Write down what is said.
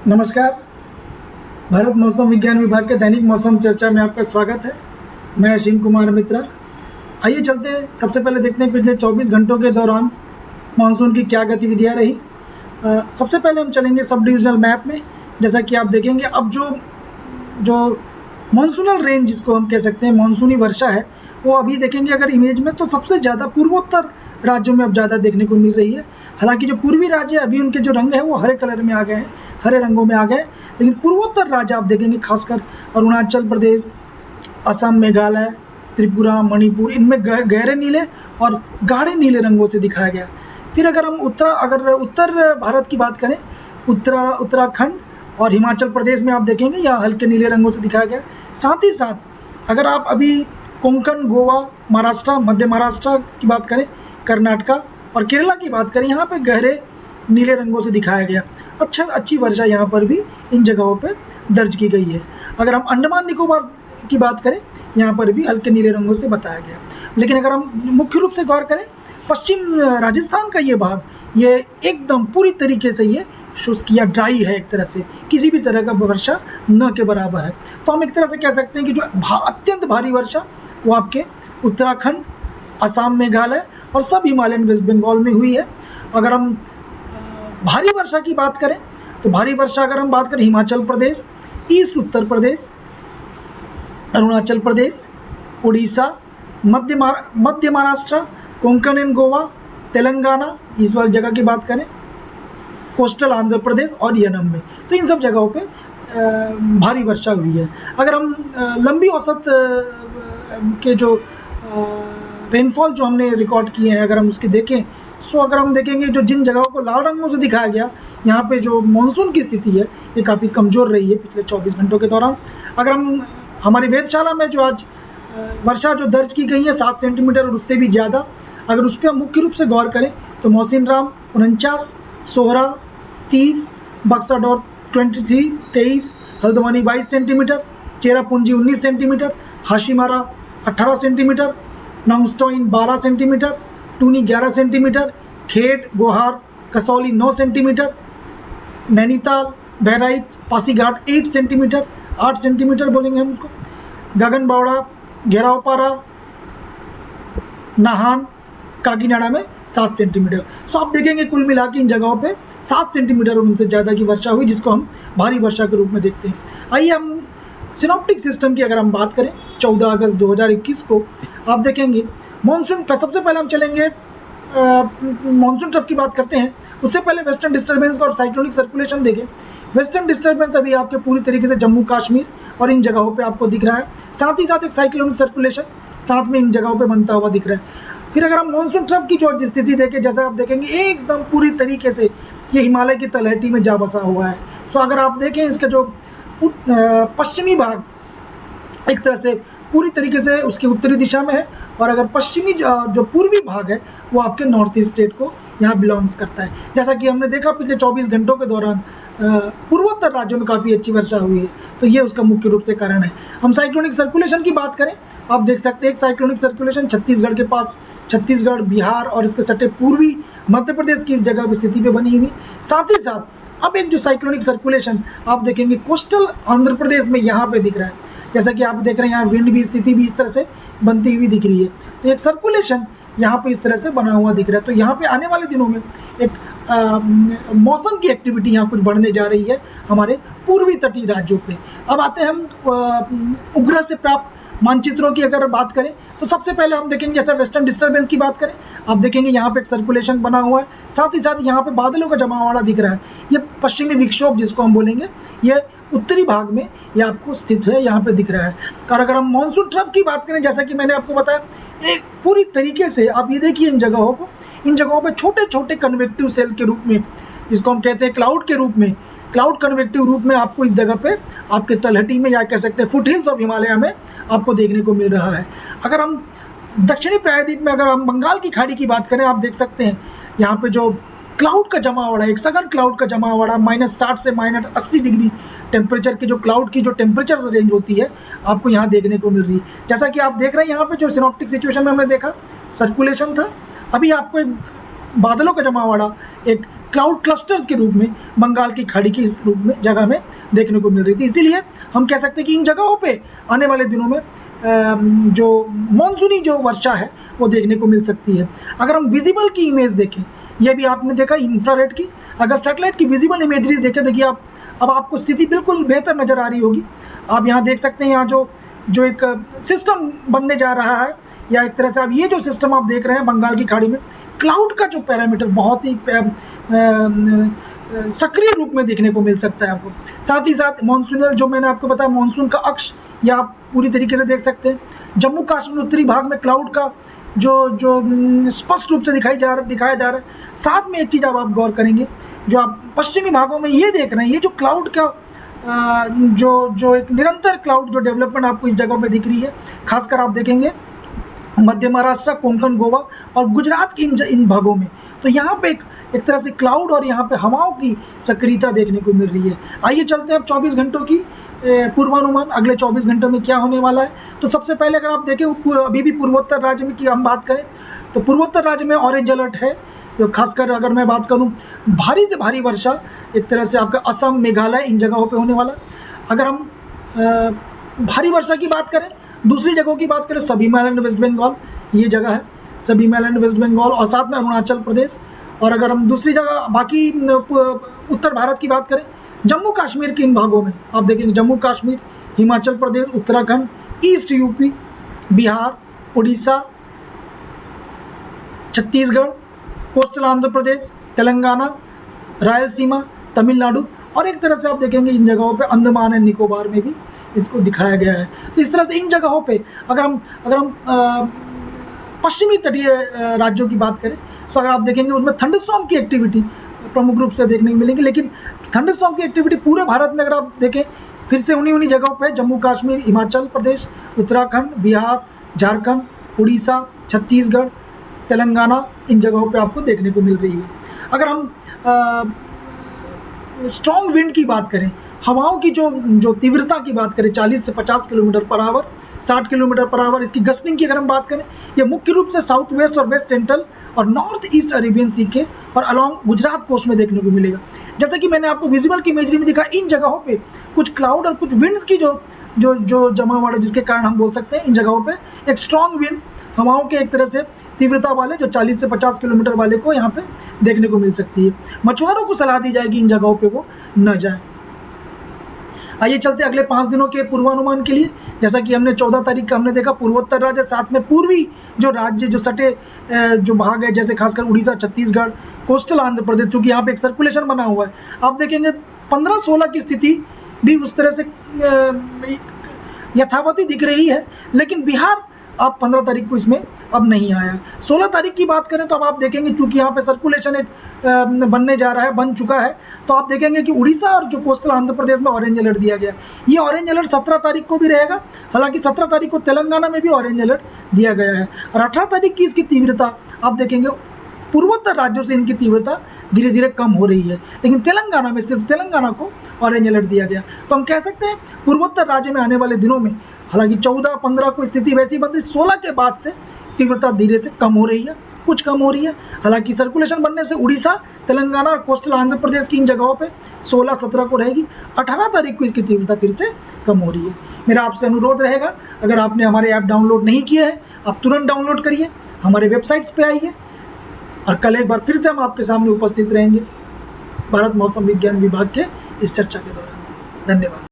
नमस्कार। भारत मौसम विज्ञान विभाग के दैनिक मौसम चर्चा में आपका स्वागत है। मैं असीम कुमार मित्रा। आइए चलते हैं, सबसे पहले देखते हैं पिछले 24 घंटों के दौरान मानसून की क्या गतिविधियां रही। सबसे पहले हम चलेंगे सब डिविजनल मैप में। जैसा कि आप देखेंगे, अब जो मानसूनल रेंज जिसको हम कह सकते हैं, मानसूनी वर्षा है, वो अभी देखेंगे अगर इमेज में तो सबसे ज़्यादा पूर्वोत्तर राज्यों में अब ज़्यादा देखने को मिल रही है। हालांकि जो पूर्वी राज्य है, अभी उनके जो रंग है वो हरे कलर में आ गए हैं, हरे रंगों में आ गए। लेकिन पूर्वोत्तर राज्य आप देखेंगे, खासकर अरुणाचल प्रदेश, असम, मेघालय, त्रिपुरा, मणिपुर, इनमें गहरे नीले और गाढ़े नीले रंगों से दिखाया गया। फिर अगर हम उत्तर भारत की बात करें, उत्तराखंड और हिमाचल प्रदेश में आप देखेंगे यहाँ हल्के नीले रंगों से दिखाया गया। साथ ही साथ अगर आप अभी कोंकण, गोवा, महाराष्ट्र, मध्य महाराष्ट्र की बात करें, कर्नाटका और केरला की बात करें, यहाँ पे गहरे नीले रंगों से दिखाया गया। अच्छी वर्षा यहाँ पर भी इन जगहों पे दर्ज की गई है। अगर हम अंडमान निकोबार की बात करें, यहाँ पर भी हल्के नीले रंगों से बताया गया। लेकिन अगर हम मुख्य रूप से गौर करें, पश्चिम राजस्थान का ये भाग, ये एकदम पूरी तरीके से ये शुष्क या ड्राई है, एक तरह से किसी भी तरह का वर्षा न के बराबर है। तो हम एक तरह से कह सकते हैं कि जो अत्यंत भारी वर्षा वो आपके उत्तराखंड, असम, मेघालय और सब हिमालयन वेस्ट बंगाल में हुई है। अगर हम भारी वर्षा की बात करें तो भारी वर्षा अगर हम बात करें, हिमाचल प्रदेश, ईस्ट उत्तर प्रदेश, अरुणाचल प्रदेश, उड़ीसा, मध्य महाराष्ट्र, कोंकण एंड गोवा, तेलंगाना, इस वाली जगह की बात करें, कोस्टल आंध्र प्रदेश और यनम में, तो इन सब जगहों पे भारी वर्षा हुई है। अगर हम लंबी औसत के जो रेनफॉल जो हमने रिकॉर्ड किए हैं, अगर हम उसके देखें, सो अगर हम देखेंगे जो जिन जगहों को लाल रंगों से दिखाया गया, यहाँ पे जो मानसून की स्थिति है ये काफ़ी कमज़ोर रही है पिछले 24 घंटों के दौरान। अगर हम हमारी वेधशाला में जो आज वर्षा जो दर्ज की गई है 7 सेंटीमीटर और उससे भी ज़्यादा, अगर उस पर हम मुख्य रूप से गौर करें तो Mawsynram 49, Sohra 30, Buxaduar 23, Haldwani 22 centimetre, Cherrapunji 19 centimetre, Hasimara 18 centimetre, Nongstoin 12 centimetre, Tuni 11 centimetre, Khed, Gohar, Kasauli 9 centimetre, Nainital, Bahraich, Pasighat 8 centimetre बोलेंगे हम उसको, गगनबावड़ा, घेरावपारा, नाहन, काकीनाडा में 7 सेंटीमीटर। सो आप देखेंगे कुल मिला के इन जगहों पे 7 सेंटीमीटर और उनसे ज़्यादा की वर्षा हुई, जिसको हम भारी वर्षा के रूप में देखते हैं। आइए हम सिनॉप्टिक सिस्टम की अगर हम बात करें, 14 अगस्त 2021 को आप देखेंगे मानसून, सबसे पहले हम चलेंगे मानसून ट्रफ की बात करते हैं। उससे पहले वेस्टर्न डिस्टर्बेंस और साइक्लोनिक सर्कुलेशन देखें। वेस्टर्न डिस्टर्बेंस अभी आपके पूरी तरीके से जम्मू कश्मीर और इन जगहों पे आपको दिख रहा है। साथ ही साथ एक साइक्लोनिक सर्कुलेशन साथ में इन जगहों पे बनता हुआ दिख रहा है। फिर अगर हम मानसून ट्रफ की जो स्थिति देखें, जैसा आप देखेंगे एकदम पूरी तरीके से ये हिमालय की तलहटी में जा बसा हुआ है। सो अगर आप देखें इसका जो पश्चिमी भाग एक तरह से पूरी तरीके से उसकी उत्तरी दिशा में है, और अगर पश्चिमी जो पूर्वी भाग है वो आपके नॉर्थ ईस्ट स्टेट को यहाँ बिलोंग्स करता है। जैसा कि हमने देखा पिछले 24 घंटों के दौरान पूर्वोत्तर राज्यों में काफ़ी अच्छी वर्षा हुई है, तो ये उसका मुख्य रूप से कारण है। हम साइक्लोनिक सर्कुलेशन की बात करें, आप देख सकते हैं एक साइक्लोनिक सर्कुलेशन छत्तीसगढ़ के पास, छत्तीसगढ़, बिहार और इसके सटे पूर्वी मध्य प्रदेश की इस जगह पर स्थिति पे बनी हुई। साथ ही साथ अब एक जो साइक्लोनिक सर्कुलेशन आप देखेंगे कोस्टल आंध्र प्रदेश में यहाँ पे दिख रहा है। जैसा कि आप देख रहे हैं यहाँ विंड भी स्थिति भी इस तरह से बनती हुई दिख रही है, तो एक सर्कुलेशन यहाँ पे इस तरह से बना हुआ दिख रहा है। तो यहाँ पे आने वाले दिनों में एक मौसम की एक्टिविटी यहाँ कुछ बढ़ने जा रही है हमारे पूर्वी तटीय राज्यों पे। अब आते हैं हम उपग्रह से प्राप्त मानचित्रों की अगर बात करें तो सबसे पहले हम देखेंगे, जैसे वेस्टर्न डिस्टर्बेंस की बात करें, आप देखेंगे यहाँ पे एक सर्कुलेशन बना हुआ है। साथ ही साथ यहाँ पे बादलों का जमावड़ा दिख रहा है। ये पश्चिमी विक्षोभ जिसको हम बोलेंगे, ये उत्तरी भाग में ये आपको स्थित है, यहाँ पे दिख रहा है। और अगर हम मानसून ट्रफ की बात करें, जैसा कि मैंने आपको बताया, एक पूरी तरीके से आप ये देखिए इन जगहों पे छोटे छोटे कन्वेक्टिव सेल के रूप में, जिसको हम कहते हैं क्लाउड के रूप में, क्लाउड कन्वेक्टिव रूप में आपको इस जगह पे आपके तलहटी में या कह सकते हैं फुट हिल्स ऑफ हिमालय में आपको देखने को मिल रहा है। अगर हम दक्षिणी प्रायद्वीप में, अगर हम बंगाल की खाड़ी की बात करें, आप देख सकते हैं यहाँ पे जो क्लाउड का जमावड़ा है, एक सघन क्लाउड का जमावड़ा -60 से -80 डिग्री टेम्परेचर की जो क्लाउड की जो टेम्परेचर रेंज होती है आपको यहाँ देखने को मिल रही है। जैसा कि आप देख रहे हैं यहाँ पे जो सिनॉप्टिक सिचुएशन में हमने देखा सर्कुलेशन था, अभी आपको एक बादलों का जमावड़ा एक क्लाउड क्लस्टर्स के रूप में बंगाल की खाड़ी की इस रूप में जगह में देखने को मिल रही थी। इसीलिए हम कह सकते हैं कि इन जगहों पे आने वाले दिनों में जो मानसूनी जो वर्षा है वो देखने को मिल सकती है। अगर हम विजिबल की इमेज देखें, ये भी आपने देखा इंफ्रारेड की, अगर सैटेलाइट की विजिबल इमेजरी देखें, देखिए आप अब आपको स्थिति बिल्कुल बेहतर नज़र आ रही होगी। आप यहाँ देख सकते हैं, यहाँ जो एक सिस्टम बनने जा रहा है, या एक तरह से आप ये जो सिस्टम आप देख रहे हैं बंगाल की खाड़ी में, क्लाउड का जो पैरामीटर बहुत ही सक्रिय रूप में देखने को मिल सकता है आपको। साथ ही साथ मानसूनल जो मैंने आपको बताया मानसून का अक्ष, या आप पूरी तरीके से देख सकते हैं जम्मू कश्मीर उत्तरी भाग में क्लाउड का जो स्पष्ट रूप से दिखाया जा रहा है। साथ में एक चीज़ आप गौर करेंगे, जो आप पश्चिमी भागों में ये देख रहे हैं, ये जो क्लाउड का जो एक निरंतर क्लाउड जो डेवलपमेंट आपको इस जगह पे दिख रही है, खासकर आप देखेंगे मध्य महाराष्ट्र, कोंकण, गोवा और गुजरात के इन भागों में, तो यहाँ पे एक तरह से क्लाउड और यहाँ पे हवाओं की सक्रियता देखने को मिल रही है। आइए चलते हैं अब 24 घंटों की पूर्वानुमान, अगले 24 घंटों में क्या होने वाला है। तो सबसे पहले अगर आप देखें अभी भी पूर्वोत्तर राज्य में की हम बात करें तो पूर्वोत्तर राज्य में ऑरेंज अलर्ट है। जो खासकर अगर मैं बात करूं भारी से भारी वर्षा एक तरह से आपका असम, मेघालय इन जगहों पे होने वाला। अगर हम भारी वर्षा की बात करें, दूसरी जगहों की बात करें, सबीमा आइलैंड वेस्ट बंगाल ये जगह है, सबीमा आइलैंड वेस्ट बंगाल और साथ में अरुणाचल प्रदेश। और अगर हम दूसरी जगह बाकी उत्तर भारत की बात करें, जम्मू कश्मीर के इन भागों में आप देखेंगे Jammu Kashmir, Himachal Pradesh, Uttarakhand, east UP, Bihar, Orissa, Chhattisgarh, coastal Andhra Pradesh, Telangana, Rayalaseema, Tamil Nadu और एक तरह से आप देखेंगे इन जगहों पे अंडमान एंड निकोबार में भी इसको दिखाया गया है। तो इस तरह से इन जगहों पे अगर हम पश्चिमी तटीय राज्यों की बात करें तो अगर आप देखेंगे उनमें थंडरस्टॉर्म की एक्टिविटी प्रमुख रूप से देखने को मिलेंगी। लेकिन थंडरस्टॉर्म की एक्टिविटी पूरे भारत में अगर आप देखें फिर से उन्हीं जगहों पे जम्मू कश्मीर, हिमाचल प्रदेश, उत्तराखंड, बिहार, झारखंड, उड़ीसा, छत्तीसगढ़, तेलंगाना इन जगहों पे आपको देखने को मिल रही है। अगर हम स्ट्रॉन्ग विंड की बात करें, हवाओं की जो तीव्रता की बात करें 40 से 50 kilometre per hour, 60 kilometre per hour, इसकी गस्टिंग की अगर हम बात करें, ये मुख्य रूप से साउथ वेस्ट और वेस्ट सेंट्रल और नॉर्थ ईस्ट अरेबियन सी के और अलॉन्ग गुजरात कोस्ट में देखने को मिलेगा। जैसा कि मैंने आपको विजुअल की इमेजरी में दिखा, इन जगहों पे कुछ क्लाउड और कुछ विंड्स की जो जमावट है, जिसके कारण हम बोल सकते हैं इन जगहों पे एक स्ट्रॉन्ग विंड, हवाओं के एक तरह से तीव्रता वाले जो 40 से 50 किलोमीटर वाले को यहाँ पे देखने को मिल सकती है। मछुआरों को सलाह दी जाएगी इन जगहों पे वो न जाए। आइए चलते अगले 5 दिनों के पूर्वानुमान के लिए। जैसा कि हमने 14 तारीख का हमने देखा पूर्वोत्तर राज्य, साथ में पूर्वी जो राज्य जो सटे जो भाग है, जैसे खासकर उड़ीसा, छत्तीसगढ़, कोस्टल आंध्र प्रदेश, चूँकि यहाँ पे एक सर्कुलेशन बना हुआ है, आप देखेंगे 15-16 की स्थिति भी उस तरह से यथावती दिख रही है। लेकिन बिहार आप 15 तारीख को इसमें अब नहीं आया। 16 तारीख की बात करें तो अब आप देखेंगे चूंकि यहाँ पे सर्कुलेशन एक बनने जा रहा है, बन चुका है, तो आप देखेंगे कि उड़ीसा और जो कोस्टल आंध्र प्रदेश में ऑरेंज अलर्ट दिया गया। ये ऑरेंज अलर्ट 17 तारीख को भी रहेगा, हालांकि 17 तारीख को तेलंगाना में भी ऑरेंज अलर्ट दिया गया है। और 18 तारीख की इसकी तीव्रता आप देखेंगे पूर्वोत्तर राज्यों से इनकी तीव्रता धीरे धीरे कम हो रही है, लेकिन तेलंगाना में सिर्फ तेलंगाना को ऑरेंज अलर्ट दिया गया। तो हम कह सकते हैं पूर्वोत्तर राज्य में आने वाले दिनों में, हालांकि 14-15 को स्थिति वैसी बन रही, 16 के बाद से तीव्रता धीरे से कम हो रही है, कुछ कम हो रही है। हालांकि सर्कुलेशन बनने से उड़ीसा, तेलंगाना और कोस्टल आंध्र प्रदेश की इन जगहों पे 16-17 को रहेगी। 18 तारीख को इसकी तीव्रता फिर से कम हो रही है। मेरा आपसे अनुरोध रहेगा, अगर आपने हमारे ऐप डाउनलोड नहीं किए हैं, आप तुरंत डाउनलोड करिए, हमारे वेबसाइट्स पे आइए, और कल एक बार फिर से हम आपके सामने उपस्थित रहेंगे भारत मौसम विज्ञान विभाग के इस चर्चा के दौरान। धन्यवाद।